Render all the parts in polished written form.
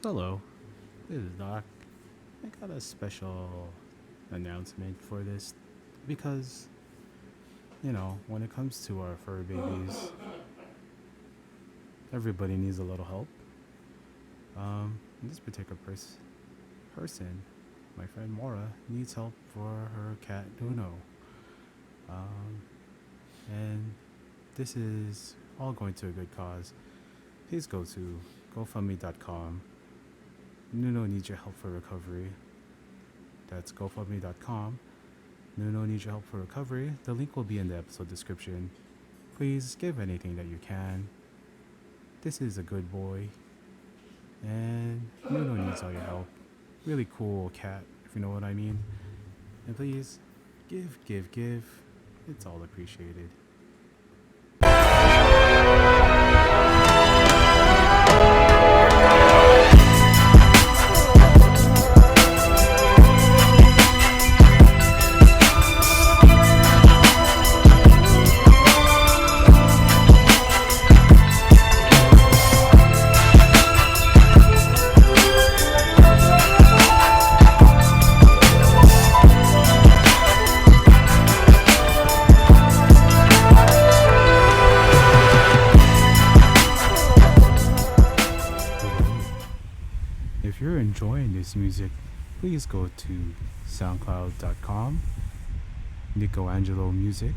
Hello, this is Doc. I got a special announcement for this because, when it comes to our fur babies, everybody needs a little help. This particular person, my friend Mora, needs help for her cat Nuno. Um, and this is all going to a good cause. Please go to GoFundMe.com. Nuno needs your help for recovery. That's GoFundMe.com. Nuno needs your help for recovery. The link will be in the episode description. Please give anything that you can. This is a good boy. And Nuno needs all your help. Really cool cat, if you know what I mean. And please, give. It's all appreciated. If you're enjoying this music, please go to soundcloud.com, Nico Angelo Music.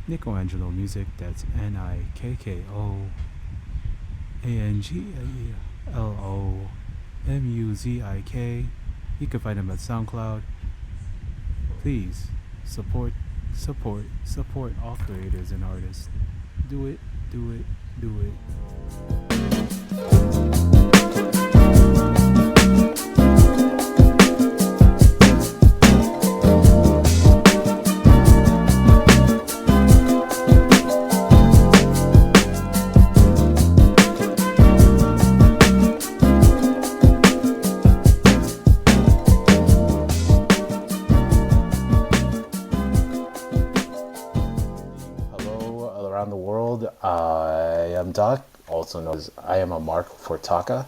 Nico Angelo Music, that's NIKKOANGELOMUZIK. You can find them at SoundCloud. Please support all creators and artists. Do it, do it, do it. Hello, all around the world. I am Doc, also known as I am a mark for Taka,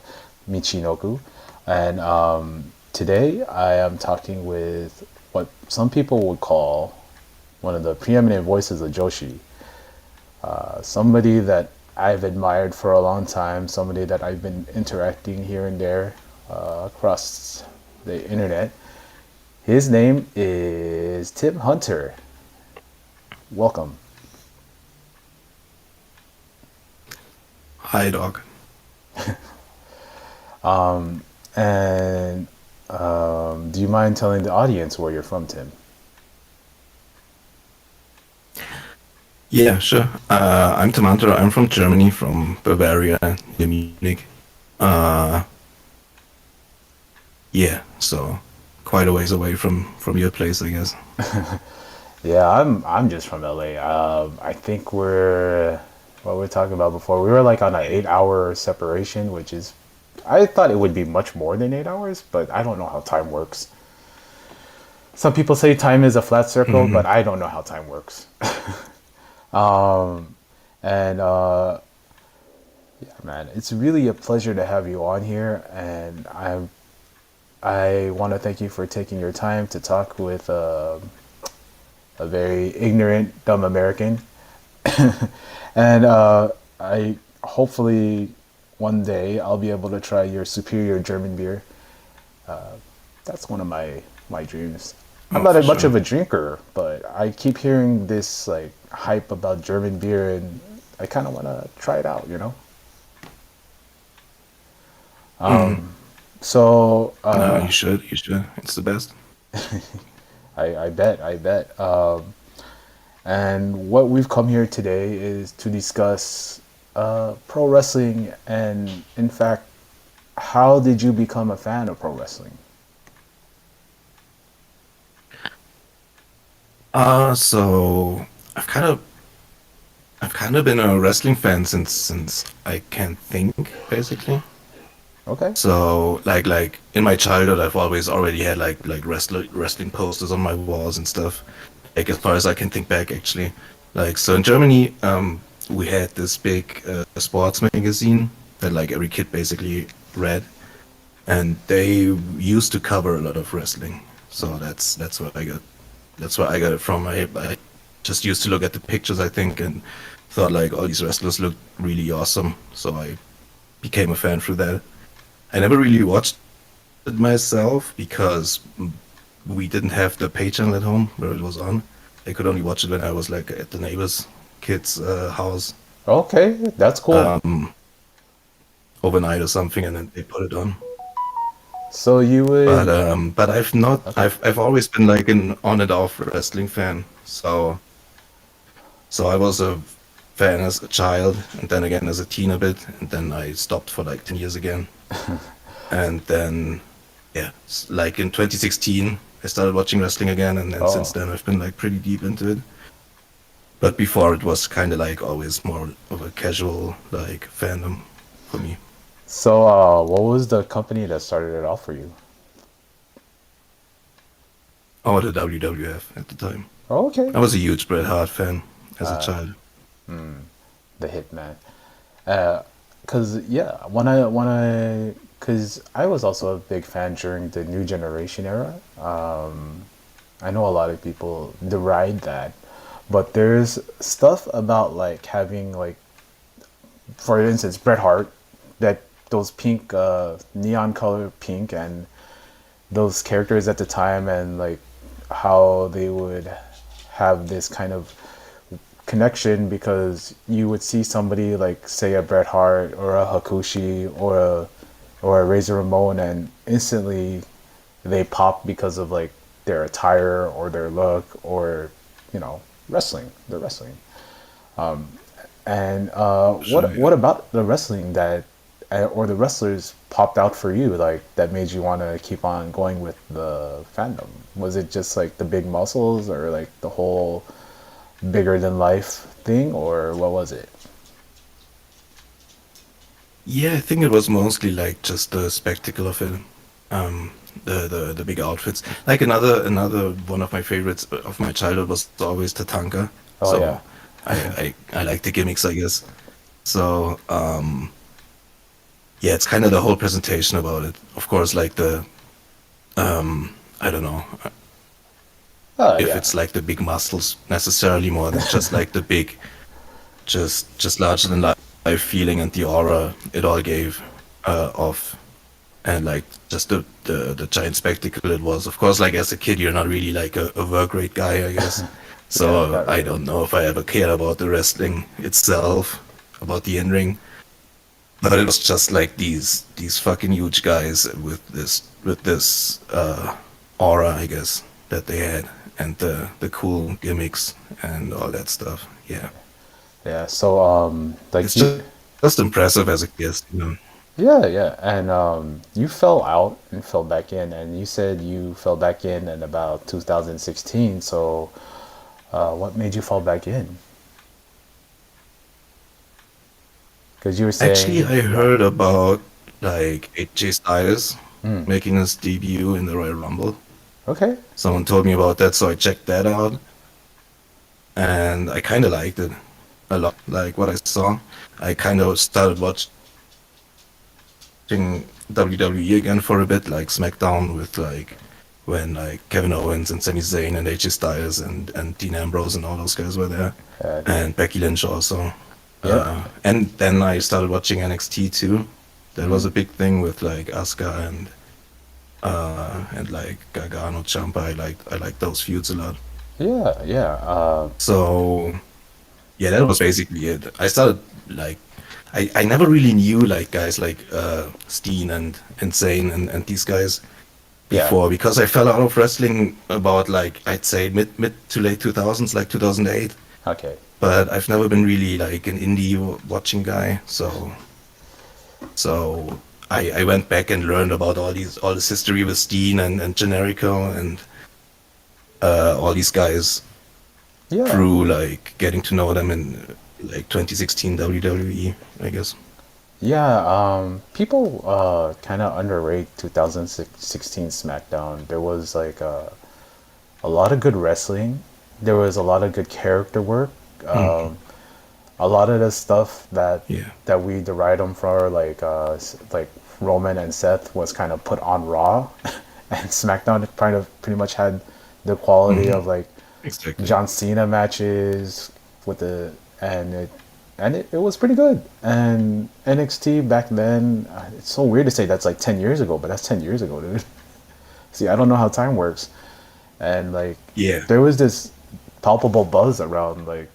Michinoku. And today I am talking with what some people would call one of the preeminent voices of joshi. Somebody that I've admired for a long time, somebody that I've been interacting here and there across the internet. His name is Tim Hunter. Welcome. Hi, dog. And do you mind telling the audience where you're from, Tim? Yeah, sure. I'm Tomato. I'm from Germany, from Bavaria, near Munich. Uh, yeah, so quite a ways away from your place, I guess. Yeah, I'm just from LA. I think we're what we were talking about before. We were like on an 8 hour separation, which is I thought it would be much more than 8 hours, but I don't know how time works. Some people say time is a flat circle, but hmm I don't know how time works. Um, and yeah, man, it's really a pleasure to have you on here, and I want to thank you for taking your time to talk with a very ignorant, dumb American. And I hopefully one day I'll be able to try your superior German beer. That's one of my dreams. I'm Oh, not for much sure. of a drinker, but I keep hearing this like hype about German beer, and I kind of want to try it out. hmm So No, you should. You should. It's the best. I bet. And what we've come here today is to discuss pro wrestling, and in fact, how did you become a fan of pro wrestling? So I've kind of been a wrestling fan since I can think, basically. Okay. So like in my childhood, I've always already had like wrestling posters on my walls and stuff. Like as far as I can think back, actually. Like so in Germany, we had this big sports magazine that like every kid basically read, and they used to cover a lot of wrestling. So that's where I got it from. I just used to look at the pictures, I think, and thought like all these wrestlers looked really awesome. So I became a fan through that. I never really watched it myself because we didn't have the pay channel at home where it was on. I could only watch it when I was like at the neighbor's kid's house Okay, that's cool. overnight or something, and then they put it on. So you would But I've not. okay. I've always been like an on and off wrestling fan. So I was a fan as a child, and then again as a teen a bit, and then I stopped for like 10 years again, and then yeah, like in 2016 I started watching wrestling again, and then since Oh, then I've been like pretty deep into it. But before it was kind of like always more of a casual like fandom for me. so what was the company that started it off for you? Oh, the WWF at the time. Oh, okay. I was a huge Bret Hart fan as a Uh, child. the Hitman. Cause yeah, cause I was also a big fan during the New Generation era. I know a lot of people deride that, but there's stuff about like having like, for instance, Bret Hart, that those pink, neon color pink, and those characters at the time, and like how they would have this kind of connection because you would see somebody like say a Bret Hart or a Hakushi or a Razor Ramon, and instantly they pop because of like their attire or their look or wrestling. They're wrestling. And Sure, what yeah. about the wrestling that or the wrestlers popped out for you like that made you want to keep on going with the fandom? Was it just like the big muscles or like the whole bigger than life thing, or what was it? Yeah, I think it was mostly like just the spectacle of it. Um, the big outfits. Like another one of my favorites of my childhood was always Tatanka. Oh yeah. So I like the gimmicks, I guess. So yeah, it's kind of the whole presentation about it. Of course, like the I don't know Oh if yeah. it's like the big muscles necessarily more than just like the big, just larger than life feeling and the aura it all gave off, and like just the giant spectacle it was. Of course, like as a kid, you're not really like a work rate guy, I guess. Yeah, So not I really. don't know if I ever cared about the wrestling itself, about the in ring. But it was just like these fucking huge guys with this aura, I guess, that they had, and the cool gimmicks and all that stuff. Yeah, Yeah, so like it's you just impressive as a kid, you know. yeah, yeah, and you fell out and fell back in, and you said you fell back in about 2016. So what made you fall back in? Because you were Actually, saying, I yeah. heard about like AJ Styles Mm, making his debut in the Royal Rumble. okay. Someone told me about that, so I checked that out, and I kind of liked it a lot. Like what I saw, I kind of started watching WWE again for a bit, like SmackDown with like when like Kevin Owens and Sami Zayn and AJ Styles and Dean Ambrose and all those guys were there, Yeah. and Becky Lynch also. Yep. And then I started watching NXT too. That was Mm, a big thing with like Asuka and like Gargano Ciampa. I like those feuds a lot. yeah, yeah. So yeah, that was basically it. I started like I never really knew like guys like Steen and Zayn and these guys Yeah. before because I fell out of wrestling about like I'd say mid to late 2000s, like 2008. Okay. But I've never been really like an indie watching guy, so I went back and learned about all this history with Steen and Generico and all these guys Yeah. through like getting to know them in like 2016 WWE, I guess. Yeah, people kind of underrate 2016 SmackDown. There was like a lot of good wrestling. There was a lot of good character work. Mm. a lot of the stuff Yeah. that we deride them for, like like Roman and Seth, was kind of put on Raw, and SmackDown kind of pretty much had the quality Hmm. of like Exactly. John Cena matches with the and it was pretty good. And NXT back then, it's so weird to say that's like 10 years ago, but that's 10 years ago, dude. See, I don't know how time works. And like Yeah. there was this palpable buzz around like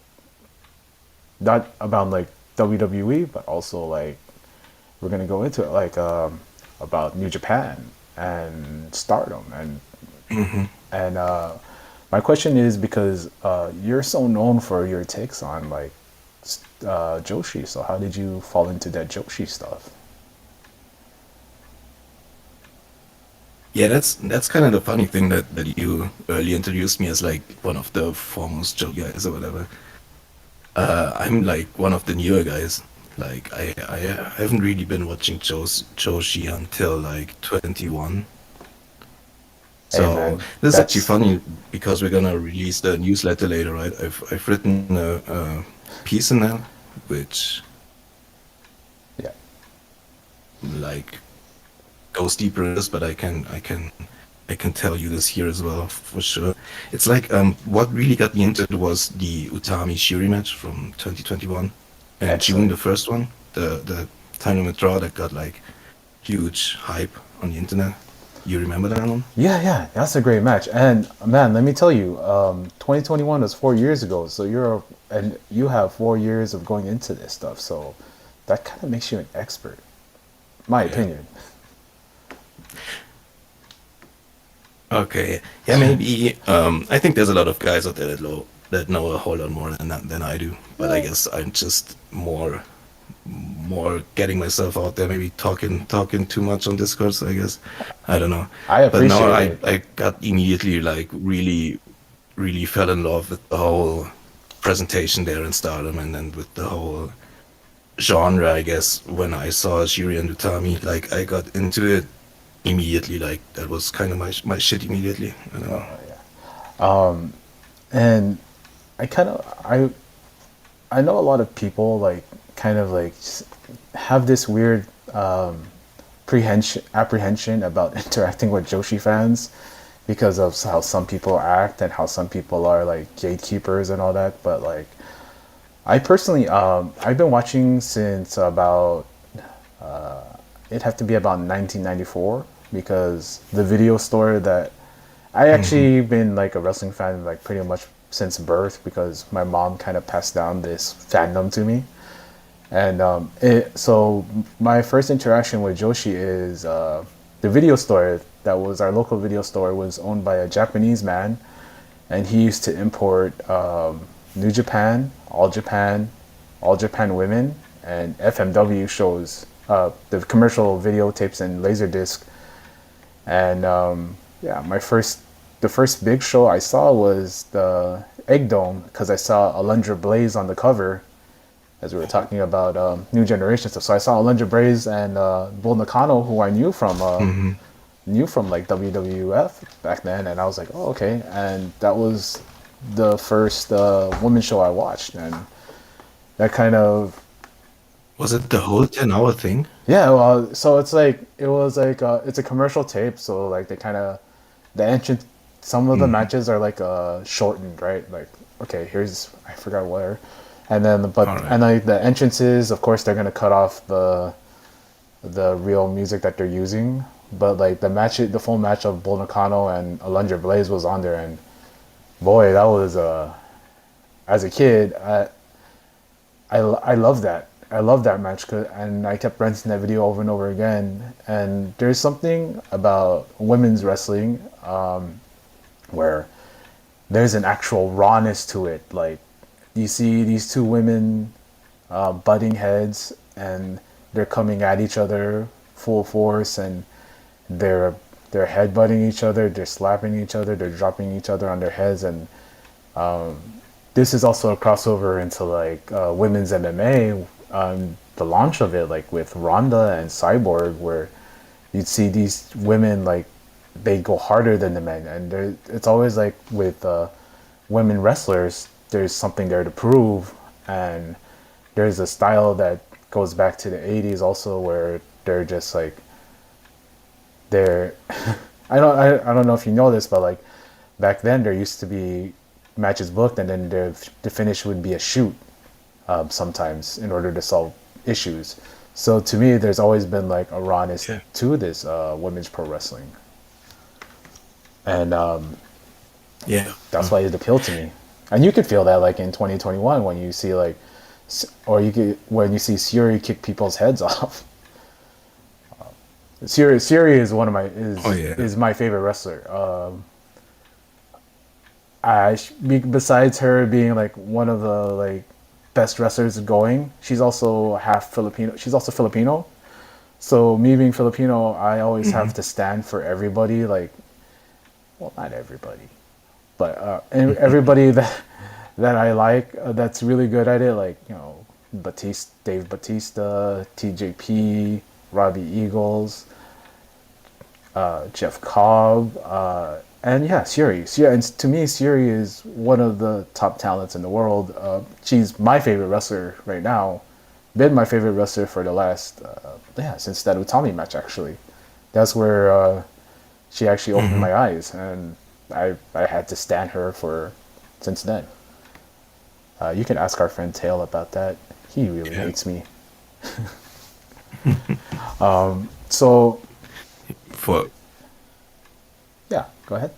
not about like WWE, but also like we're gonna go into it like about New Japan and Stardom Hmm. and my question is because you're so known for your takes on like Joshi, so how did you fall into that Joshi stuff? Yeah, that's kind of the funny thing that you early introduced me as like one of the foremost Joe guys or whatever. I'm like one of the newer guys. Like I haven't really been watching Joshi until like 21. Hey So man, this is actually that's funny because we're gonna release the newsletter later, right? I've written a piece in there which yeah. like goes deeper in this, but I can tell you this here as well for sure. It's like what really got me into it was the Utami Shuri match from 2021 in June, Excellent. the first one, the time limit draw that got like huge hype on the internet. You remember that one? Yeah, yeah, that's a great match. And man, let me tell you, 2021 was 4 years ago, so and you have 4 years of going into this stuff, so that kind of makes you an expert, my Yeah. opinion. Okay. Yeah, maybe. I think there's a lot of guys out there that know a whole lot more than I do. But I Yeah, guess I'm just more getting myself out there, maybe talking too much on Discord, so I guess. I don't know. I But no, appreciate I it. I got immediately like really fell in love with the whole presentation there in Stardom and then with the whole genre, I guess, when I saw Shiri and Utami, like I got into it immediately. Like that was kind of my shit immediately. I don't know. Oh yeah. And I kind of I know a lot of people like kind of like have this weird apprehension about interacting with Joshi fans because of how some people act and how some people are like gatekeepers and all that. But like I personally, I've been watching since about it'd have to be about 1994 because the video store that I Hmm. actually been like a wrestling fan like pretty much since birth because my mom kind of passed down this fandom to me. And so my first interaction with Joshi is the video store that was our local video store was owned by a Japanese man, and he used to import New Japan, All Japan Women, and FMW shows, the commercial videotapes and Laserdisc. And yeah, the first big show I saw was the Egg Dome because I saw Alundra Blaze on the cover as we were talking about new generation stuff. So I saw Alundra Blaze and Bull Nakano, who I Hmm. knew from like WWF back then, and I was like, oh okay, and that was the first women's show I watched, and that kind of Was it the whole 10-hour thing? yeah. Well, so it's like it was like it's a commercial tape, so like they kind of the entrance. Some of the Hmm. matches are like shortened, right? Like okay, here's I forgot where, All right. and like the entrances, of course, they're gonna cut off the real music that they're using. But like the full match of Bull Nakano and Alundra Blaze was on there, and boy, that was as a kid, I love that. I love that match, and I kept renting that video over and over again. And there's something about women's wrestling where there's an actual rawness to it. Like you see these two women butting heads, and they're coming at each other full force, and they're they're headbutting each other, they're slapping each other, they're dropping each other on their heads, and this is also a crossover into like women's MMA. The launch of it, like with Ronda and Cyborg, where you'd see these women like they go harder than the men, and it's always like with women wrestlers, there's something there to prove, and there's a style that goes back to the 80s also where they're just like they're I don't know if you know this, but like back then there used to be matches booked and then the finish would be a shoot sometimes in order to solve issues. So to me, there's always been like a rawness Yeah. to this women's pro wrestling, and Yeah. that's why it appealed to me. And you could feel that like in 2021 when you see like, or you could when you see Siri kick people's heads off. Siri is one of my Oh yeah. is my favorite wrestler. Besides her being like one of the like best wrestlers going, she's also half Filipino. She's also Filipino. So me being Filipino, I always have to stand for everybody. Like, well, not everybody, but everybody that I like that's really good at it. Like Dave Batista, TJP, Robbie Eagles, Jeff Cobb, and yeah, Siri. And to me, Siri is one of the top talents in the world. She's my favorite wrestler right now. Been my favorite wrestler for the last, since that Utami match actually. That's where she actually opened my eyes, and I had to stand her for since then. You can ask our friend Tail about that. He really Yeah. hates me. So For yeah, go ahead.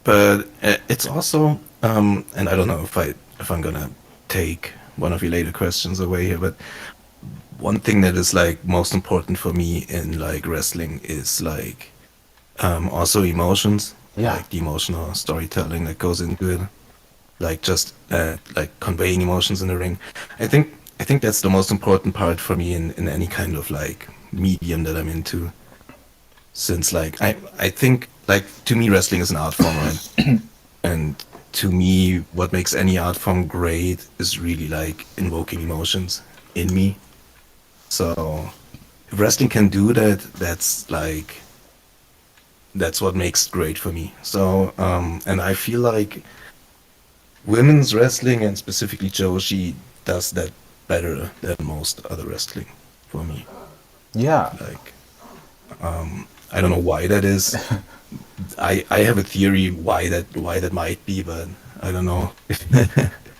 but it's also and I don't know if I'm gonna take one of your later questions away here, but one thing that is like most important for me in like wrestling is like also emotions, Yeah. like the emotional storytelling that goes into it, like just like conveying emotions in the ring. I think that's the most important part for me in any kind of like medium that I'm into. Since like I think like to me wrestling is an art form, right? And to me what makes any art form great is really like invoking emotions in me. So if wrestling can do that, that's what makes it great for me. So and I feel like women's wrestling and specifically joshi does that better than most other wrestling for me. Yeah. Like I don't know why that is. I have a theory why that might be, but I don't know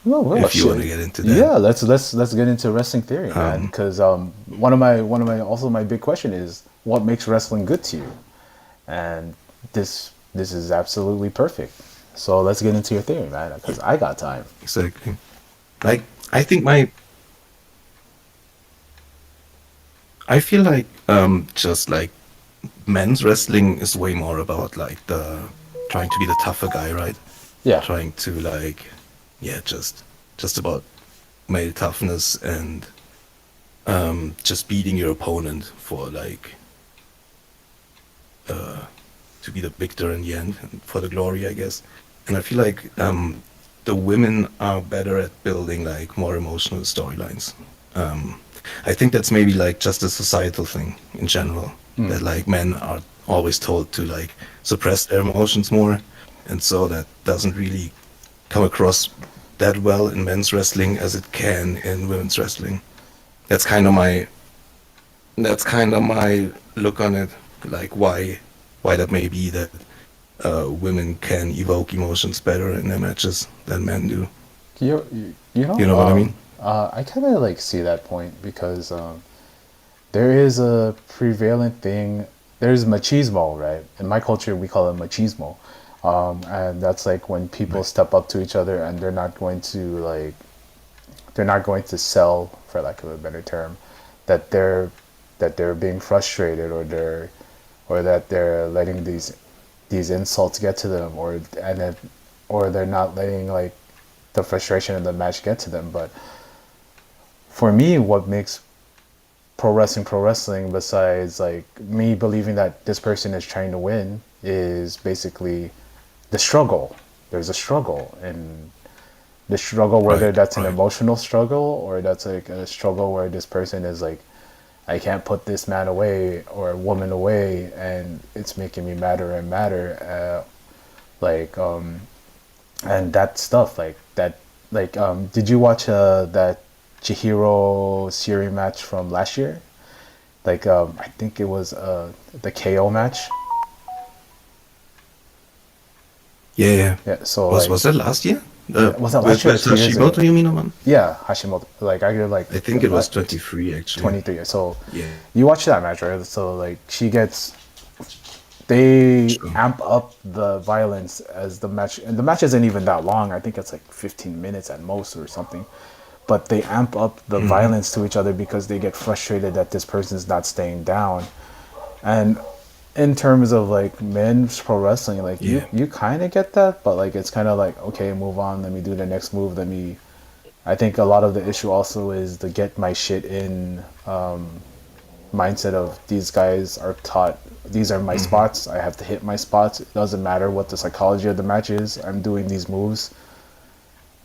Well, if you want shit. to get into that. Yeah, let's get into wrestling theory, man. Um, Because one of my also my big question is what makes wrestling good to you, and this is absolutely perfect. So let's get into your theory, man. Because I got time. exactly. Like I think I feel like just like men's wrestling is way more about like the trying to be the tougher guy, right? Yeah, Trying to like yeah, just about male toughness and just beating your opponent for like to be the victor in the end and for the glory, I guess. And I feel like the women are better at building like more emotional storylines. Um, I think that's maybe like just a societal thing in general that like men are always told to like suppress their emotions more, and so that doesn't really come across that well in men's wrestling as it can in women's wrestling. That's kind of my that's kind of my look on it, like why that may be that women can evoke emotions better in their matches than men do. you know, You know what I mean? I kind of like see that point because there is a prevalent thing. There's machismo, right? In my culture, we call it machismo, and that's like when people Right. step up to each other and they're not going to sell, for lack of a better term, that they're being frustrated or that they're letting these insults get to them or they're not letting like the frustration of the match get to them. But for me, what makes pro wrestling besides like me believing that this person is trying to win is basically the struggle. There's a struggle, and the struggle, whether Right, that's an right. emotional struggle or that's like a struggle where this person is like, I can't put this man away or a woman away, and it's making me madder and madder. Like, and that stuff, like Like, did you watch that Chihiro Siri match from last year? Like, I think it was the KO match. Yeah, yeah. Yeah. So Was like, was that last year? yeah, was that last year or With 2 years ago? Hashimoto, you mean, one? Yeah, Hashimoto. Like I get like I think it was 23 actually. 23. So Yeah, you watch that match, right? So like they sure. amp up the violence as the match, and the match isn't even that long. I think it's like 15 minutes at most or something. But they amp up the Hmm. violence to each other because they get frustrated that this person's not staying down. And in terms of like men's pro wrestling, like Yeah. you kind of get that, but like it's kind of like, okay, move on. Let me do the next move. Let me. I think a lot of the issue also is the get my shit in mindset of these guys are taught these are my Hmm. spots. I have to hit my spots. It doesn't matter what the psychology of the match is. I'm doing these moves,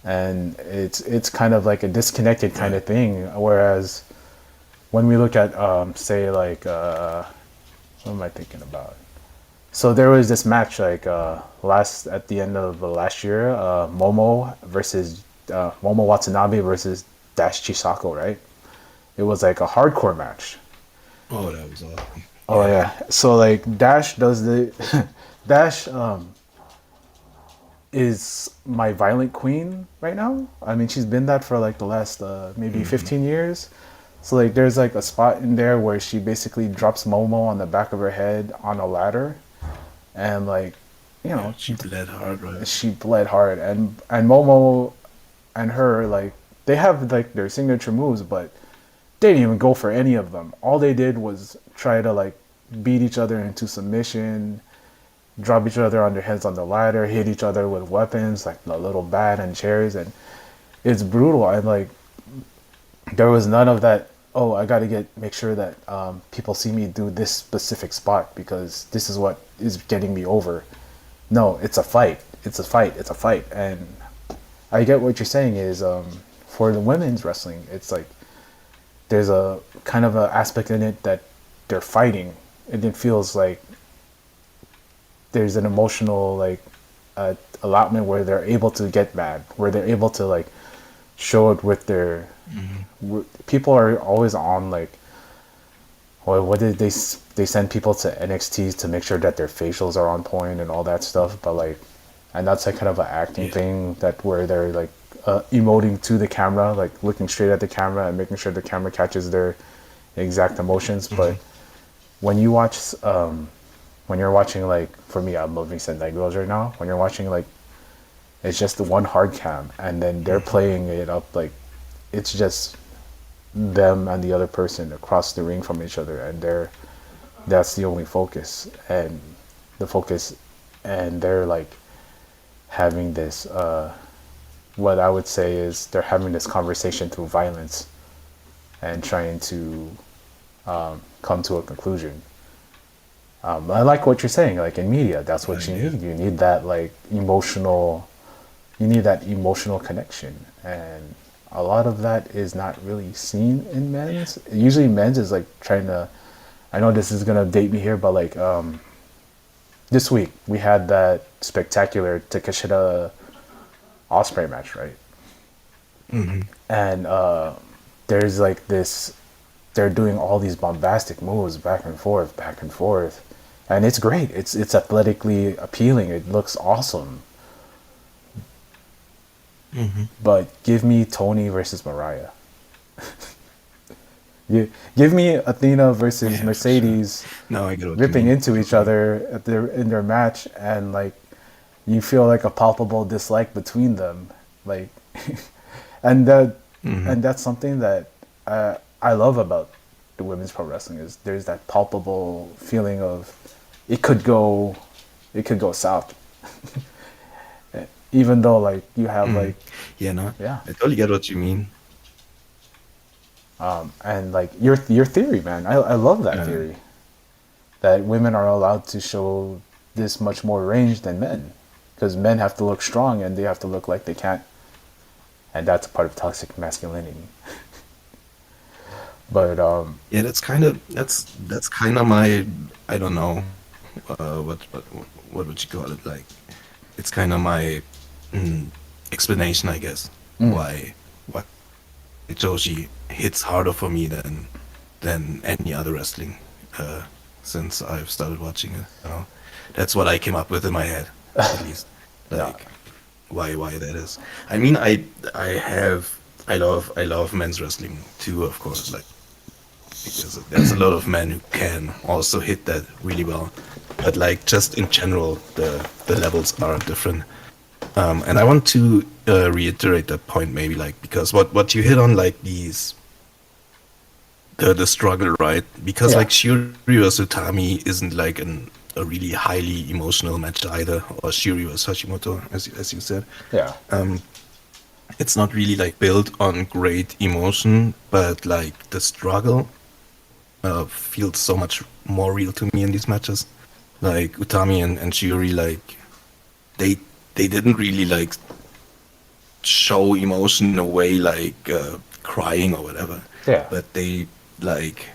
and it's kind of like a disconnected kind Right. of thing. Whereas when we look at say like what am I thinking about? So there was this match like last at the end of the last year, Momo Watanabe versus Dash Chisako, right? It was like a hardcore match. Oh, that was awesome. Oh Yeah. yeah. So like Dash does the Dash is my violent queen right now. I mean, she's been that for like the last maybe Hmm. 15 years. So like there's like a spot in there where she basically drops Momo on the back of her head on a ladder, and like, you Yeah, know, she bled hard, right? she bled hard, and Momo and her, like, they have like their signature moves, but they didn't even go for any of them. All they did was try to like beat each other into submission, drop each other on their heads on the ladder, hit each other with weapons like the little bat and chairs, and it's brutal. And like there was none of that. Oh, I got to get make sure that people see me do this specific spot because this is what is getting me over. No, it's a fight. It's a fight. It's a fight. And I get what you're saying is for the women's wrestling, it's like there's a kind of a aspect in it that they're fighting, and it feels like there's an emotional like allotment where they're able to get mad, where they're able to like show it with their. People are always on like, well, what did they send people to NXT to make sure that their facials are on point and all that stuff, but like, and that's like kind of an acting Yeah. thing that where they're like emoting to the camera, like looking straight at the camera and making sure the camera catches their exact emotions. But Hmm. when you watch when you're watching, like, for me, I'm loving Sendai Girls right now. When you're watching like it's just the one hard cam and then they're Hmm. playing it up like it's just them and the other person across the ring from each other, and that's the only focus, and the focus, and they're like having this what I would say is they're having this conversation through violence and trying to come to a conclusion. I like what you're saying. Like in media, that's what Right. you Yeah. need. You need that like emotional. You need that emotional connection, and a lot of that is not really seen in men's. Usually, men's is like trying to. I know this is gonna date me here, but like this week we had that spectacular Takeshita Osprey match, right? Hmm. And there's like this. They're doing all these bombastic moves back and forth, and it's great. It's athletically appealing. It looks awesome. Hmm. But give me Tony versus Mariah. Give me Athena versus Yeah, for sure. Mercedes Now I get what you ripping mean. into each other in their match, and like you feel like a palpable dislike between them, like, and that Hmm. and that's something that I love about the women's pro wrestling is there's that palpable feeling of it could go it could go south, even though like you have Hmm. like, Yeah, no, yeah. I totally get what you mean. And like your theory, man, I love that Uh, theory that women are allowed to show this much more range than men, because men have to look strong and they have to look like they can't, and that's part of toxic masculinity. But yeah, that's kind of my, I don't know, what would you call it? Like, it's kind of my explanation, I guess. Mm. why joshi hits harder for me than any other wrestling uh, since I've started watching it. That's what I came up with in my head, at least. No. Like why that is. I mean, I love men's wrestling too, of course. Like because there's a lot of men who can also hit that really well. But like just in general, the levels are different. And I want to reiterate that point maybe like because what you hit on like the struggle, right? Because Yeah. like Shuri vs Utami isn't like a really highly emotional match either, or Shuri vs Hashimoto, as you said. Yeah. It's not really like built on great emotion, but like the struggle feels so much more real to me in these matches. Like Utami and Shuri, like they they didn't really like show emotion in a way like crying or whatever, Yeah. but they like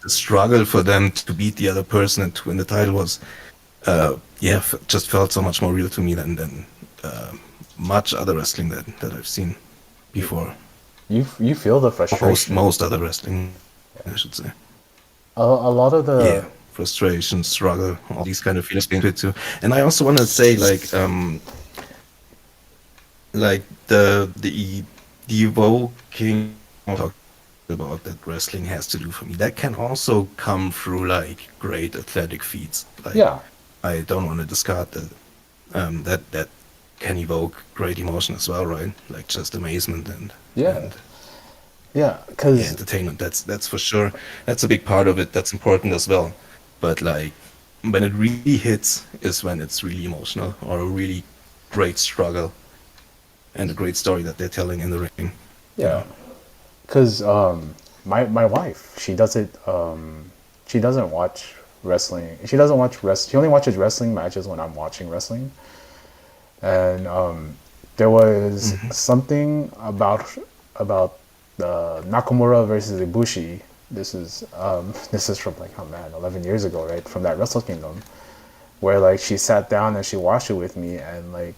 the struggle for them to beat the other person and to win the title was yeah just felt so much more real to me than much other wrestling that I've seen You before. you feel the Most frustration. most other wrestling, I should say. A lot of Yeah, the frustration, struggle, all these kind of feelings into it too. And I also want to say like the evoking talk about that wrestling has to do for me. That can also come through like great athletic feats. Like yeah. I don't want to discard that that can evoke great emotion as well, right? Like just amazement Yeah. and Yeah, yeah, cuz entertainment. That's for sure. That's a big part of it. That's important as well. But like when it really hits is when it's really emotional or a really great struggle and a great story that they're telling in the ring. You yeah, know. cuz my wife, she doesn't watch wrestling. She only watches wrestling matches when I'm watching wrestling. And there was Hmm. something about Nakamura versus Ibushi. This is from like, oh man, 11 years ago, right? From that Wrestle Kingdom, where like she sat down and she watched it with me, and like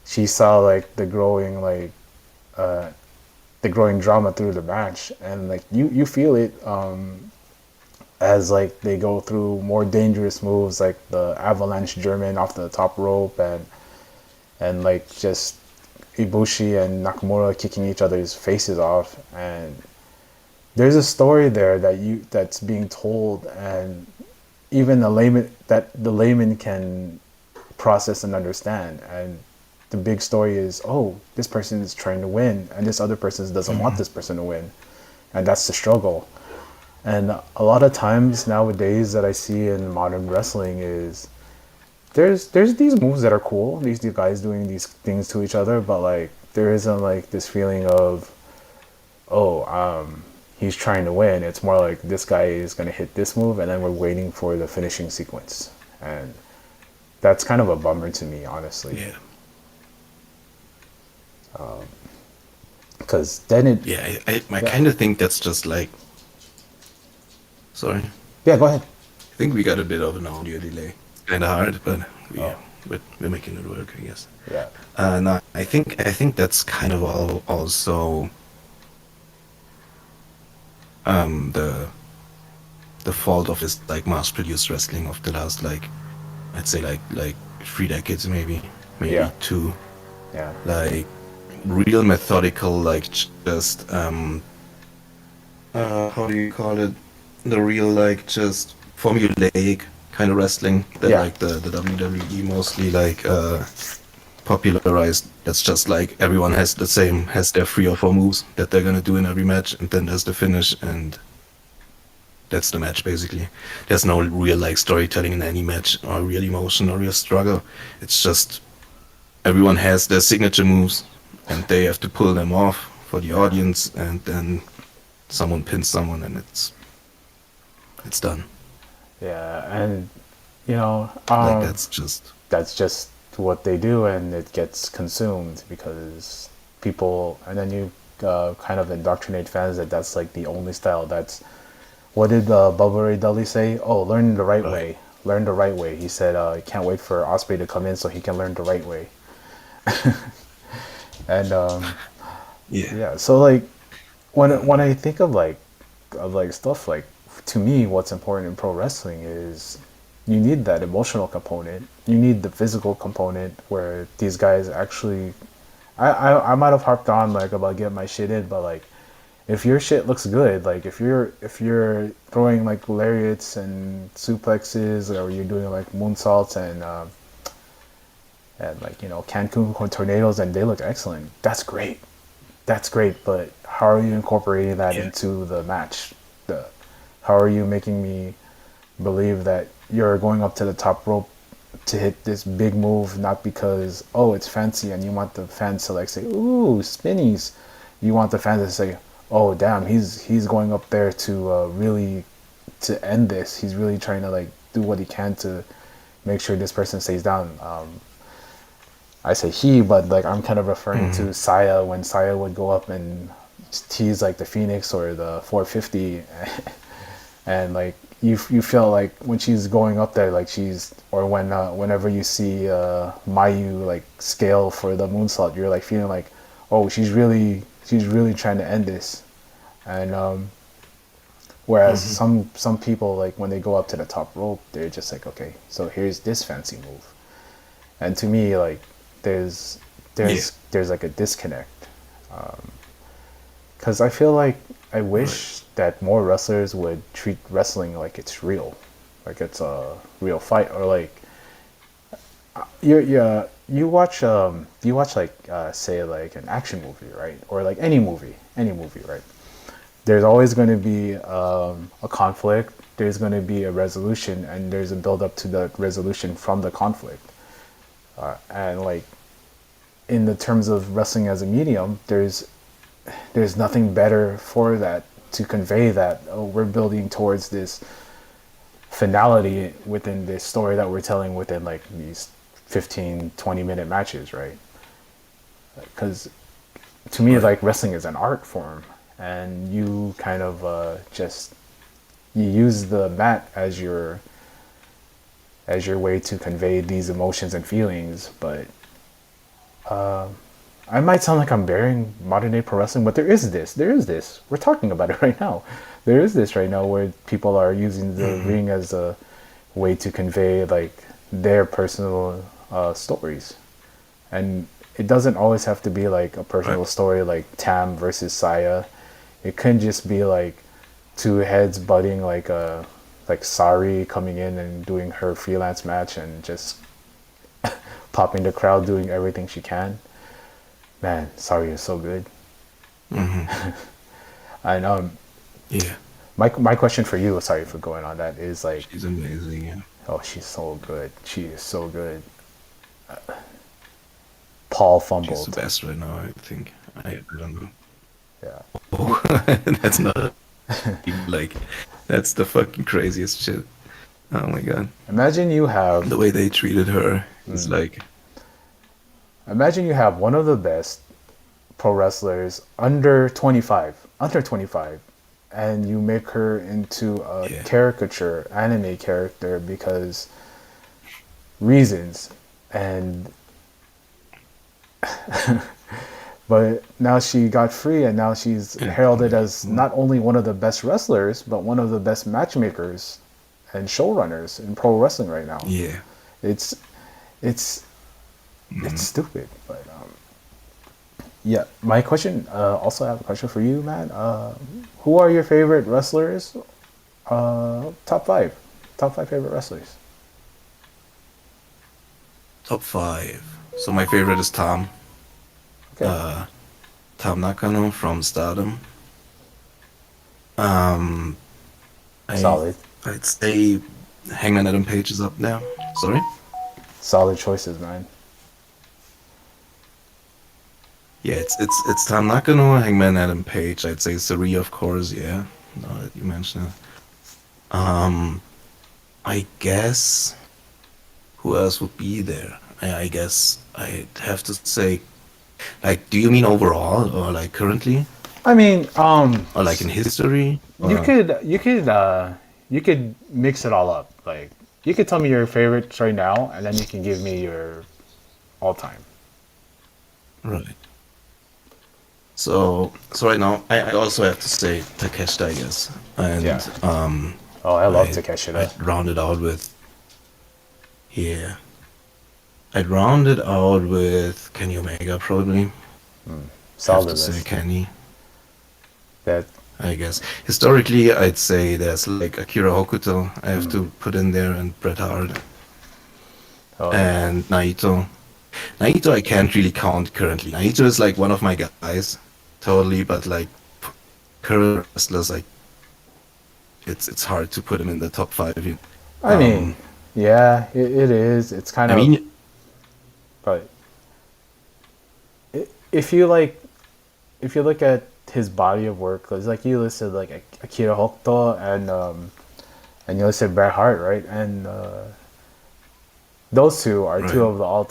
she saw like the growing drama through the match, and like you feel it as like they go through more dangerous moves like the avalanche German off the top rope, and like just Ibushi and Nakamura kicking each other's faces off. And there's a story there that's being told, and even the layman can process and understand. And the big story is, oh, this person is trying to win and this other person doesn't want Hmm. this person to win, and that's the struggle. And a lot of times nowadays that I see in modern wrestling is there's these moves that are cool, these guys doing these things to each other, but like there isn't like this feeling of, oh, he's trying to win. It's more like this guy is going to hit this move and then we're waiting for the finishing sequence. And that's kind of a bummer to me, honestly, Yeah. because then it Yeah. I yeah, kind of think that's just like. Sorry. yeah, go ahead. I think we got a bit of an audio delay. Kind of hard, but Oh, we're making it work, I guess. yeah, No, I think that's kind of also the fault of this like mass-produced wrestling of the last like I'd say like 3 decades maybe yeah, two. yeah, Like real methodical like just how do you call it? The real like just formulaic kind of wrestling that yeah, like the WWE mostly like popularized. That's just like everyone has their 3 or 4 moves that they're gonna do in every match, and then there's the finish, and that's the match basically. There's no real like storytelling in any match, or real emotion, or real struggle. It's just everyone has their signature moves, and they have to pull them off for the yeah, audience, and then someone pins someone, and it's done. yeah. And you know, Like that's just that's just what they do, and it gets consumed because people, and then you kind of indoctrinate fans that that's like the only style. That's what did Bubba Ray Dudley say? Oh, learn the right right. way. Learn the right way. He said he can't wait for Osprey to come in so he can learn the right way. And Yeah. Yeah. So like when I think of like stuff like to me, what's important in pro wrestling is you need that emotional component. You need the physical component where these guys actually. I might have harped on like about getting my shit in, but like if your shit looks good, like if you're throwing like lariats and suplexes, or you're doing like moonsaults and like Cancun tornadoes, and they look excellent. That's great. That's great. But how are you incorporating that Yeah. into the match? The How are you making me believe that you're going up to the top rope to hit this big move, not because oh it's fancy and you want the fans to like say ooh spinnies. You want the fans to say oh damn he's going up there to really to end this. He's really trying to like do what he can to make sure this person stays down. I say he, but like I'm kind of referring Hmm. to Saya when Saya would go up and tease like the Phoenix or the 450, and like you feel like when she's going up there, like she's or when whenever you see Mayu like scale for the moonsault, you're like feeling like oh she's really trying to end this, and whereas Hmm. some people like when they go up to the top rope, they're just like okay, so here's this fancy move, and to me like there's Yeah. there's like a disconnect because I feel like I Right. wish that more wrestlers would treat wrestling like it's real, like it's a real fight, or like you watch like say like an action movie, right, or like any movie, right? There's always going to be a conflict. There's going to be a resolution, and there's a build up to the resolution from the conflict, and like in the terms of wrestling as a medium, there's nothing better for that to convey that oh we're building towards this finality within this story that we're telling within like these 15-20 minute matches, right? Because to me Right. like wrestling is an art form, and you kind of just you use the mat as your way to convey these emotions and feelings. But I might sound like I'm burying modern day pro wrestling, but there is this. We're talking about it right now. There is this right now where people are using the Hmm. ring as a way to convey like their personal stories, and it doesn't always have to be like a Right. personal story like Tam versus Saya. It can just be like two heads butting, like Sari coming in and doing her freelance match and just popping the crowd, doing everything she can. Man, Sari is so good. Hmm. And Yeah. my question for you, sorry for going on that, is like, She's amazing. Yeah. oh, she's so good. She is so good. Paul She's the fumbled. best right now, I think. I don't know. Yeah. Oh, that's not like that's the fucking craziest shit. Oh my god. Imagine you have, The way they treated her is like, imagine you have one of the best pro wrestlers under 25, and you make her into a yeah. caricature anime character because reasons, and but now she got free, and now she's And heralded as not only one of the best wrestlers but one of the best matchmakers and showrunners in pro wrestling right now. yeah. It's it's it's Mhm. stupid, but yeah. My question, also I have a question for you, man. Who are your favorite wrestlers? Top five, top five favorite wrestlers. Top five. So my favorite is Tom. Okay, Uh, Tom Nakano from Stardom. Um, I solid, I'd say Hangman Adam Page is up there. Sorry. solid choices, man. Yeah, it's Tom Nakano, Hangman Adam Page. I'd say Sari, of course. Yeah. Now that you mention it. Um, I guess who else would be there? I guess I'd have to say, like, do you mean overall or like currently I mean, or like in history you or could you could you could mix it all up. Like you could tell me your favorites right now, and then you can give me your all time. right? So right now, I also have to say Takeshita, I guess, Yeah. and Oh, I love I'd Takeshita. round it out with yeah, I'd round it out with Kenny Omega probably. Have Solid to say list. Kenny, That. I guess. Historically, I'd say there's like Akira Hokuto. I have Mm. to put in there and Bret Hart Oh yeah. and Naito. Naito I can't really count currently. Naito is like one of my guys, totally, but like current wrestlers, like it's hard to put him in the top five. I Um, mean, yeah, it is. It's kind I of, mean, but if you like, if you look at his body of work, because like you listed like Akira Hokuto and you listed Bret Hart, right? And those two are two right. of the all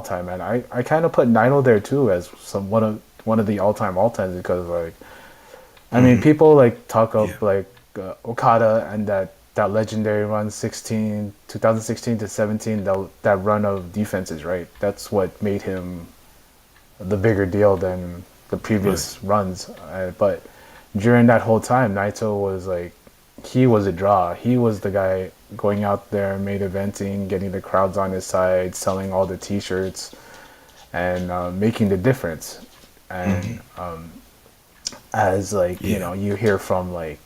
time. And I kind of put Naito there too as one of the all times because like I mean Hmm. people like talk Yeah. up like Okada and that legendary run 2016 to 17 that run of defenses, right? That's what made him the bigger deal than the Right. previous runs. But during that whole time, Naito was like, he was a draw. He was the guy going out there, main eventing, getting the crowds on his side, selling all the T-shirts, and making the difference. Hmm. And as like Yeah. you hear from like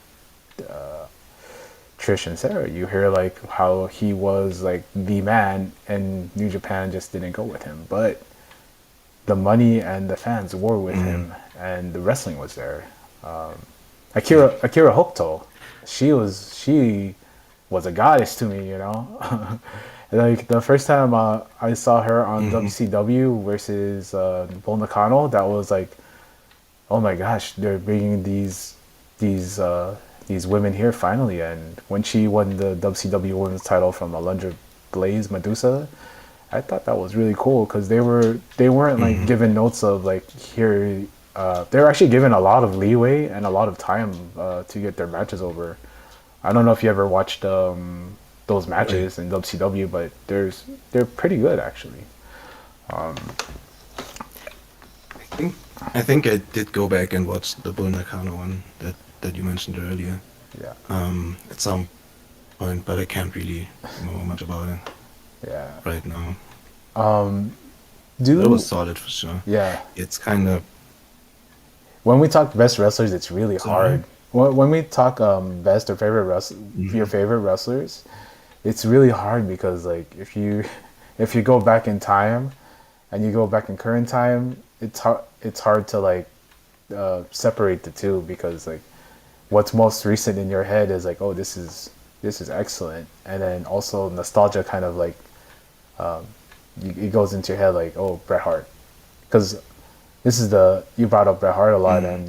Trish and Sarah, you hear like how he was like the man, and New Japan just didn't go with him. But the money and the fans were with Hmm. him, and the wrestling was there. Yeah. Akira Hokuto, she was a goddess to me, you know. Like the first time I saw her on Hmm. WCW versus Bull Nakano, that was like, oh my gosh, they're bringing these these women here finally. And when she won the WCW Women's title from Alundra Blaze Medusa, I thought that was really cool because they weren't like Hmm. given notes of like here. They were actually given a lot of leeway and a lot of time to get their matches over. I don't know if you ever watched those Right. matches in WCW, but they're pretty good actually. think I think I did go back and watch the Bull Nakano one that you mentioned earlier. Yeah, At some point, but I can't really remember much about it yeah. right now. But it was Do solid for sure. yeah. It's kind of When we talk best wrestlers, it's really sorry. hard. When we talk best or your Hmm. favorite wrestlers, it's really hard because like if you go back in time and you go back in current time, it's hard to like separate the two because like what's most recent in your head is like, oh, this is excellent, and then also nostalgia kind of like it goes into your head like, oh, Bret Hart, because this is the you brought up Bret Hart a lot, Mm. and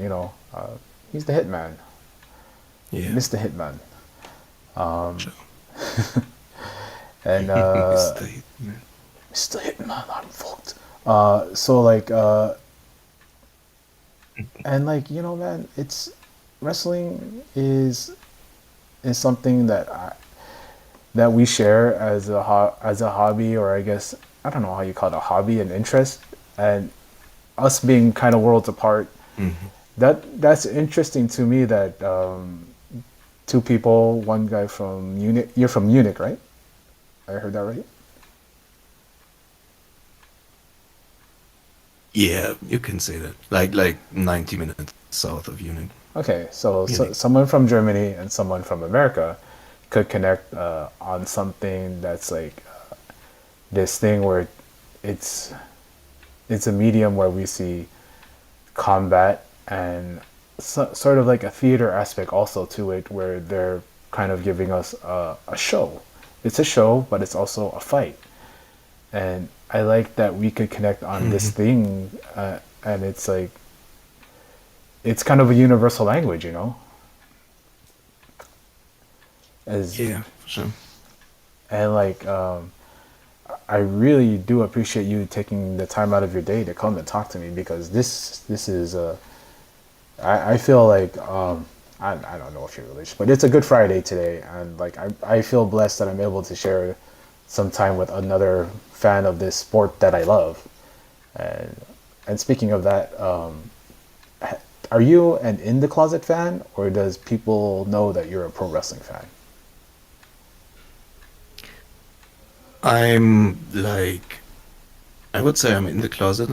he's the Hitman, Yeah. Mr. Hitman, Sure. and Mr. Hitman. Mr. Hitman, I'm fucked. So like, and like man, it's wrestling is something that we share as as a hobby, or I guess I don't know how you call it, a hobby, an interest, and us being kind of worlds apart. Hmm. That's interesting to me that two people, one guy from Munich. You're from Munich, right? I heard that right. Yeah, you can say that. Like 90 minutes south of Munich. Okay, so Munich. someone from Germany and someone from America could connect on something that's like this thing where it's it's a medium where we see combat and sort of like a theater aspect also to it, where they're kind of giving us a show. It's a show, but it's also a fight, and I like that we could connect on this Hmm. thing, and it's like it's kind of a universal language, as Yeah, for sure. and like I really do appreciate you taking the time out of your day to come and talk to me because this is I feel like I don't know if you're religious, but it's a Good Friday today, and like I feel blessed that I'm able to share some time with another fan of this sport that I love, and And speaking of that, are you an in the closet fan, or does people know that you're a pro wrestling fan? I'm like, I would say I'm in the closet.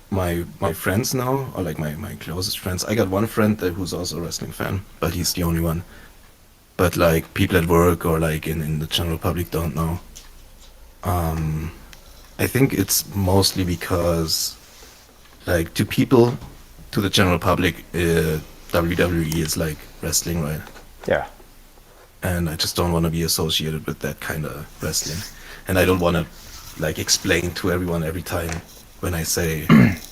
My friends now, or like my closest friends. I got one friend who's also a wrestling fan, but he's the only one. But like people at work or like in the general public don't know. Um, I think it's mostly because like to people, to the general public, WWE is like wrestling, right? Yeah. And I just don't want to be associated with that kind of wrestling. And I don't want to like explain to everyone every time when I say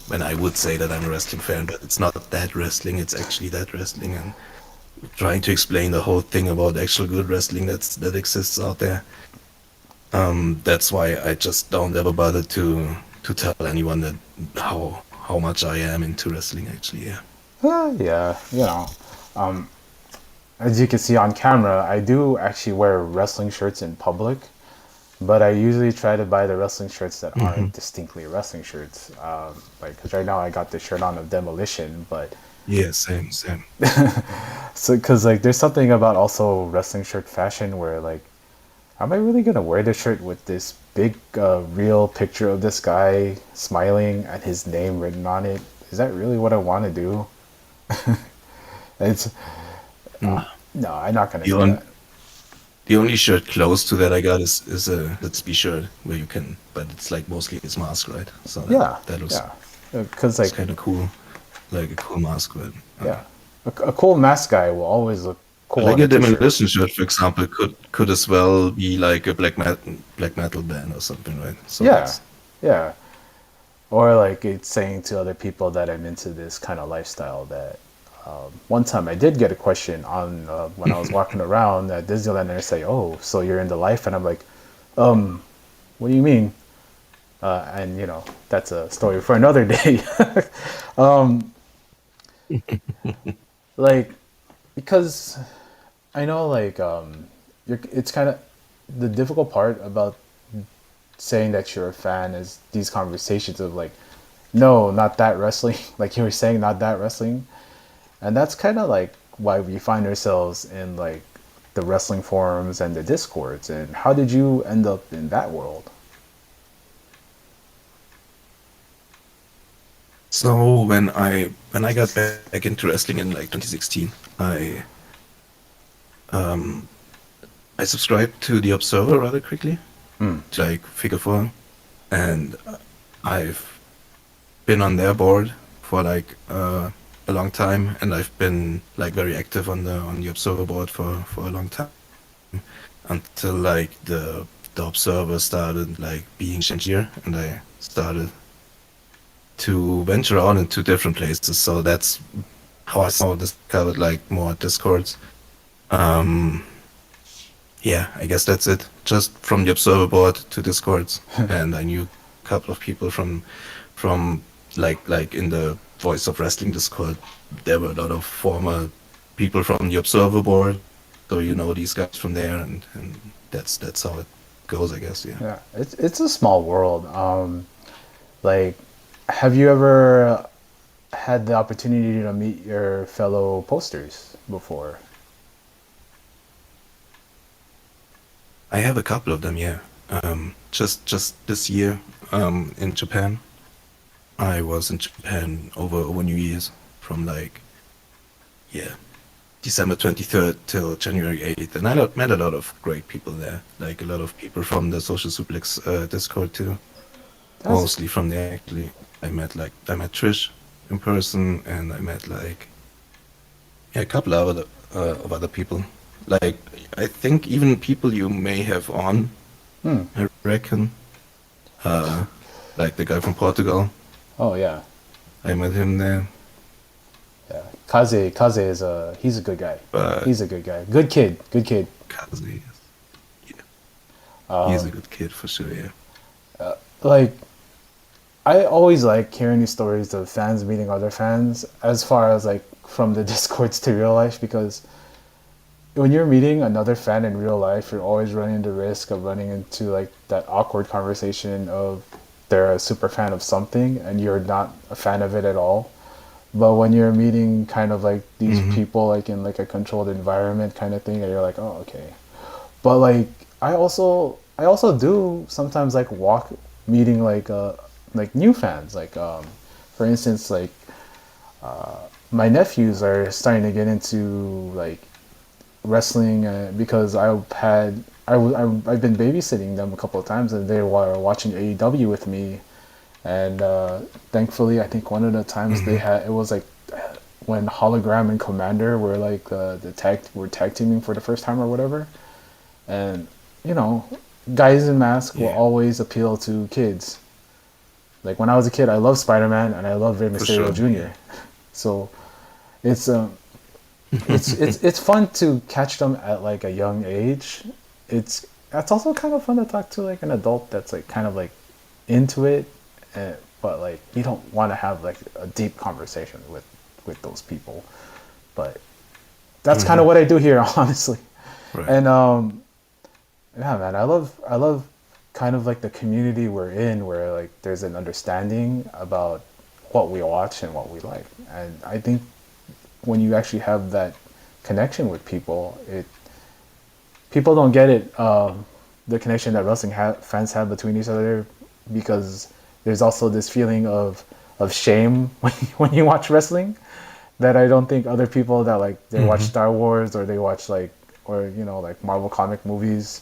when I would say that I'm a wrestling fan, but it's not that wrestling, it's actually that wrestling, and trying to explain the whole thing about actual good wrestling that exists out there. That's why I just don't ever bother to tell anyone that how much I am into wrestling actually, yeah. Yeah, you know, as you can see on camera, I do actually wear wrestling shirts in public, but I usually try to buy the wrestling shirts that Hmm. aren't distinctly wrestling shirts. Like, because right now I got the shirt on of Demolition, but Yeah, same. so because like there's something about also wrestling shirt fashion where like, am I really gonna wear the shirt with this big real picture of this guy smiling and his name written on it? Is that really what I want to do? It's Mm. no, I'm not gonna The do on that. the only shirt close to that I got is a Let's Be shirt where you can, but it's like mostly his mask, right? So Yeah, that looks yeah, because it's like kind of cool, like a cool mask, but yeah, a cool mask guy will always look cool like on a a t-shirt. demolition shirt, for example, could as well be like a black metal band or something, right? So Yeah, that's yeah, or like it's saying to other people that I'm into this kind of lifestyle. That one time I did get a question on when I was walking around at Disneyland, and they say, "Oh, so you're into life?" And I'm like, "What do you mean?" And you know, that's a story for another day. Like because I know like it's kind of the difficult part about saying that you're a fan is these conversations of like, no, not that wrestling, like you were saying, not that wrestling, and that's kind of like why we find ourselves in like the wrestling forums and the discords. And how did you end up in that world? so when I got back into wrestling in like 2016, um I subscribed to the Observer rather quickly, to like figure four, and I've been on their board for like a long time, and I've been like very active on the Observer board for a long time until like the Observer started like being here, and I started to venture out into different places. So that's how I saw discovered like more Discords. Um, yeah, I guess that's it. Just from the Observer board to Discords, and I knew a couple of people from like in the Voice of Wrestling Discord. There were a lot of former people from the Observer board, so you know these guys from there, and that's how it goes, I guess. Yeah. Yeah, it's a small world. Like, have you ever had the opportunity to meet your fellow posters before? I have a couple of them, yeah. Just this year, in Japan. I was in Japan over New Year's from like, yeah, December 23rd till January 8th, and met a lot of great people there. Like a lot of people from the Social Suplex Discord too. That's Mostly from there actually. I met Trish in person, and I met like, yeah, a couple of other people. Like I think even people you may have on, I reckon. Uh, like the guy from Portugal. oh yeah, I met him there. yeah. Kaze is a he's a good guy. But He's a good guy. Good kid. Good kid. Kazi, yeah, he's a good kid for sure. Yeah. Like I always like hearing these stories of fans meeting other fans, as far as like from the discords to real life, because when you're meeting another fan in real life, you're always running the risk of running into like that awkward conversation of they're a super fan of something and you're not a fan of it at all. But when you're meeting kind of like these Hmm. people like in like a controlled environment kind of thing, and you're like, oh, okay. But like I also do sometimes like walk meeting like new fans. Like for instance, like my nephews are starting to get into like wrestling because I've been babysitting them a couple of times and they were watching AEW with me, and thankfully I think one of the times they Hmm. had it was like when Hologram and Commander were like were tag teaming for the first time or whatever, and you know, guys in masks will Yeah, always appeal to kids. Like when I was a kid, I loved Spider Man and I loved Rey for Mysterio sure. Yeah. Jr. So it's it's fun to catch them at like a young age. It's also kind of fun to talk to like an adult that's like kind of like into it, but like you don't want to have like a deep conversation with those people. But that's kind of Hmm. what I do here, honestly. Right. And yeah, man, I love kind of like the community we're in, where like there's an understanding about what we watch and what we like, and I think when you actually have that connection with people, it people don't get it. The connection that fans have between each other, because there's also this feeling of shame when you watch wrestling that I don't think other people that like they watch Hmm. Star Wars or they watch like or like Marvel comic movies.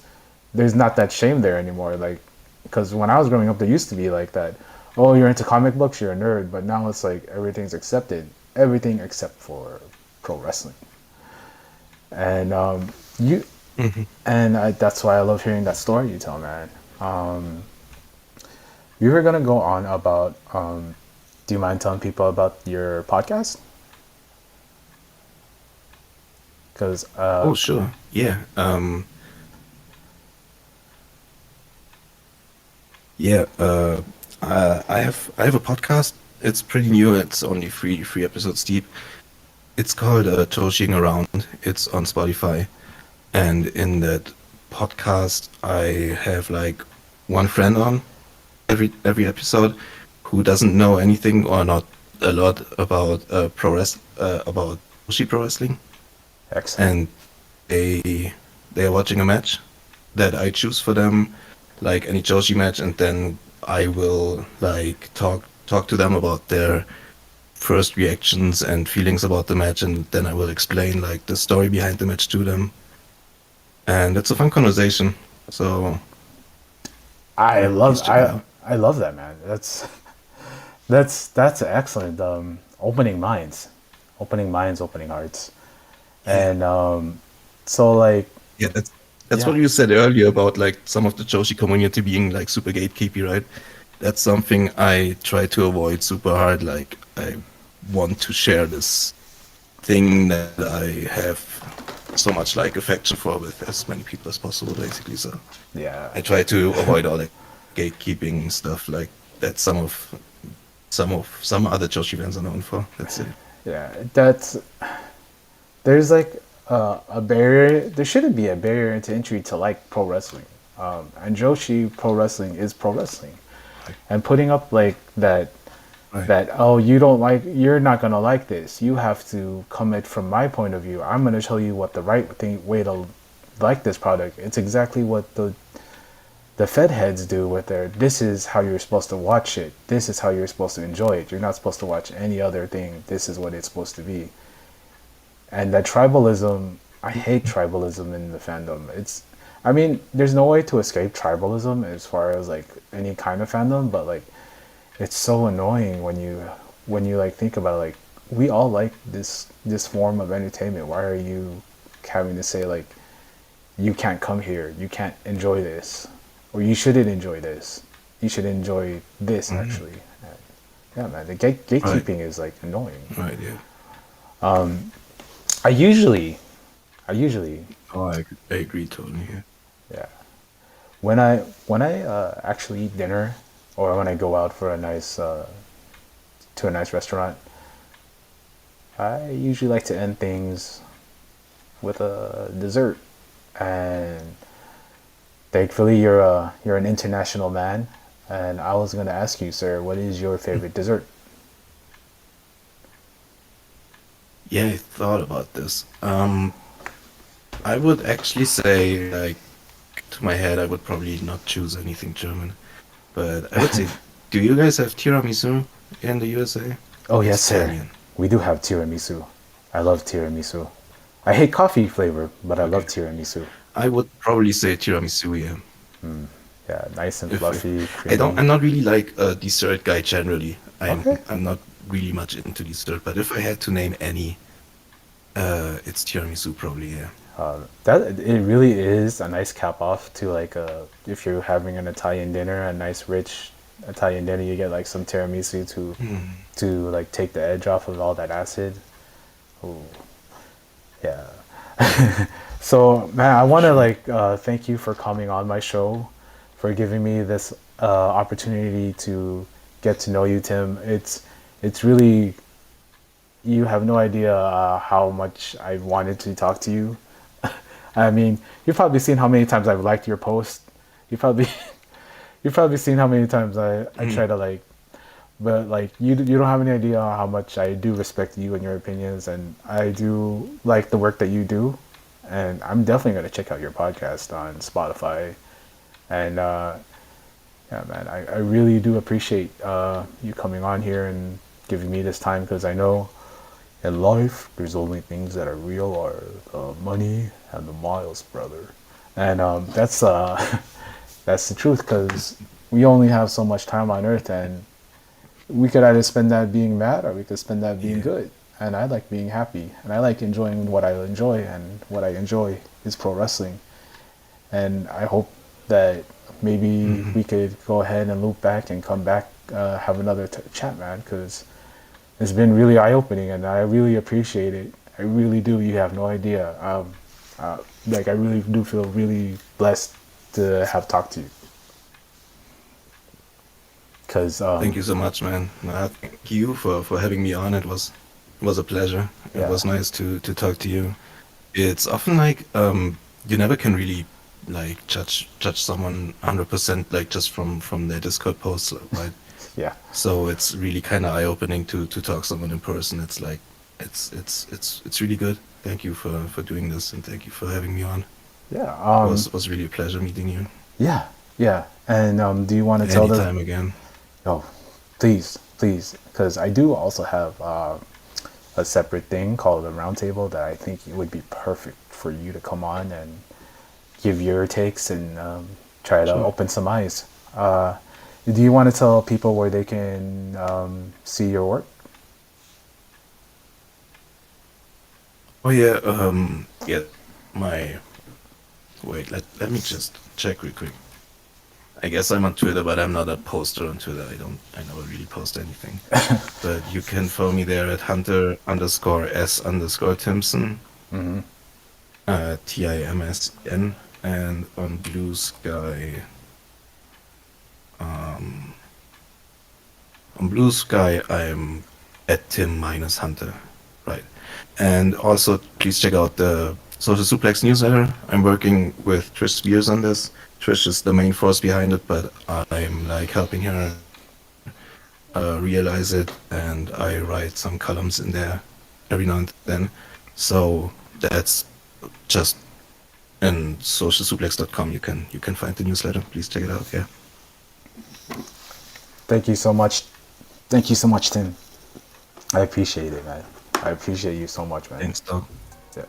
There's not that shame there anymore. Like because when I was growing up, there used to be like that. Oh, you're into comic books, you're a nerd. But now it's like everything's accepted, everything except for pro wrestling. And you Hmm. that's why I love hearing that story you tell, man. We were gonna go on about. Do you mind telling people about your podcast? Because Oh, sure. Yeah. Yeah. I have a podcast. It's pretty new. It's only three episodes deep. It's called Joshing Around. It's on Spotify. And in that podcast, I have like one friend on every episode who doesn't know anything or not a lot about about Joshi Pro Wrestling, excellent. and they are watching a match that I choose for them, like any Joshi match, and then I will like talk to them about their first reactions and feelings about the match, and then I will explain like the story behind the match to them, and it's a fun conversation. So I yeah, love please check it I out. I love that, man. That's excellent. Opening minds, opening hearts, Yeah, and so like yeah, that's what yeah, you said earlier about like some of the Joshi community being like super gatekeepy, right? That's something I try to avoid super hard. Like I want to share this thing that I have so much like affection for with as many people as possible, basically. So yeah, I try to avoid all the gatekeeping stuff like that some other Joshi fans are known for. That's it. yeah. That's there's like a barrier. There shouldn't be a barrier to entry to like pro wrestling. And Joshi pro wrestling is pro wrestling, Right. and putting up like Right. that oh you're not gonna like this. You have to come it from my point of view. I'm gonna tell you what the right way to like this product. It's exactly what the Fed heads do with their this is how you're supposed to watch it. This is how you're supposed to enjoy it. You're not supposed to watch any other thing. This is what it's supposed to be. And that tribalism, I hate tribalism in the fandom. I mean, there's no way to escape tribalism as far as like any kind of fandom, but like it's so annoying when you like think about it, like we all like this form of entertainment. Why are you having to say like you can't come here, you can't enjoy this, or you shouldn't enjoy this, you should enjoy this Mhm. actually. Yeah, man, the Right. gatekeeping is like annoying. Right. Yeah. I usually, I usually, Oh, I agree totally. Yeah. yeah. When I actually eat dinner, or when I go out for a nice to a nice restaurant, I usually like to end things with a dessert. And thankfully, you're an international man, And I was going to ask you, sir, what is your favorite dessert? Yeah, I thought about this. I would actually say, like, to my head, I would probably not choose anything German. But I would say, do you guys have tiramisu in the USA? Oh, It's yes, sir. Italian. We do have tiramisu. I love tiramisu. I hate coffee flavor, but I love Okay. tiramisu. I would probably say tiramisu, yeah. Yeah, nice and If fluffy, I don't, creamy. I'm not really like a dessert guy generally. Okay. I'm not really much into dessert, but if I had to name any, it's tiramisu probably, yeah. That it really is a nice cap off to like if you're having an Italian dinner, a nice rich Italian dinner, you get like some tiramisu to like take the edge off of all that acid. Ooh, yeah. So man, I want to Sure. like thank you for coming on my show, for giving me this opportunity to get to know you, Tim. It's really, you have no idea how much I wanted to talk to you. I mean, you've probably seen how many times I've liked your post. You probably you've probably seen how many times I try to like, but like you don't have any idea how much I do respect you and your opinions, and I do like the work that you do, and I'm definitely gonna check out your podcast on Spotify, and yeah, man, I really do appreciate you coming on here and giving me this time, because I know in life there's only things that are real are the money and the miles, brother, and that's the truth, because we only have so much time on Earth, and we could either spend that being mad or we could spend that being Yeah. good. And I like being happy, and I like enjoying what I enjoy, and what I enjoy is pro wrestling. And I hope that maybe Hmm. we could go ahead and loop back and come back, have another chat, man, because it's been really eye opening, and I really appreciate it. I really do. You have no idea. Like I really do feel really blessed to have talked to you, because Thank you so much, man. Thank you for having me on. It was a pleasure. It yeah, was nice to talk to you. It's often like you never can really like judge someone 100% like just from their Discord posts, right? yeah, So it's really kind of eye-opening to talk someone in person. It's like it's really good. Thank you for doing this, and thank you for having me on. yeah. Was really a pleasure meeting you. Yeah, yeah. And do you want to tell the? Anytime again. Oh, please, please, because I do also have a separate thing called a roundtable that I think it would be perfect for you to come on and give your takes, and try to Sure. open some eyes. Do you want to tell people where they can see your work? Oh yeah. Yeah. My Wait. Let me just check real quick. I guess I'm on Twitter, but I'm not a poster on Twitter. I never really post anything. But you can follow me there at Hunter_S_Timpson, TIMSN, and on Blue Sky. Um, on Blue Sky, I'm at Tim-Hunter, right? And also, please check out the Social Suplex newsletter. I'm working with Trish Spears on this. Trish is the main force behind it, but I'm like helping her realize it, and I write some columns in there every now and then. So that's just in socialsuplex.com. You can find the newsletter. Please check it out. Yeah. Thank you so much. Thank you so much, Tim. I appreciate it, man. I appreciate you so much, man. Thanks, dog. Yeah.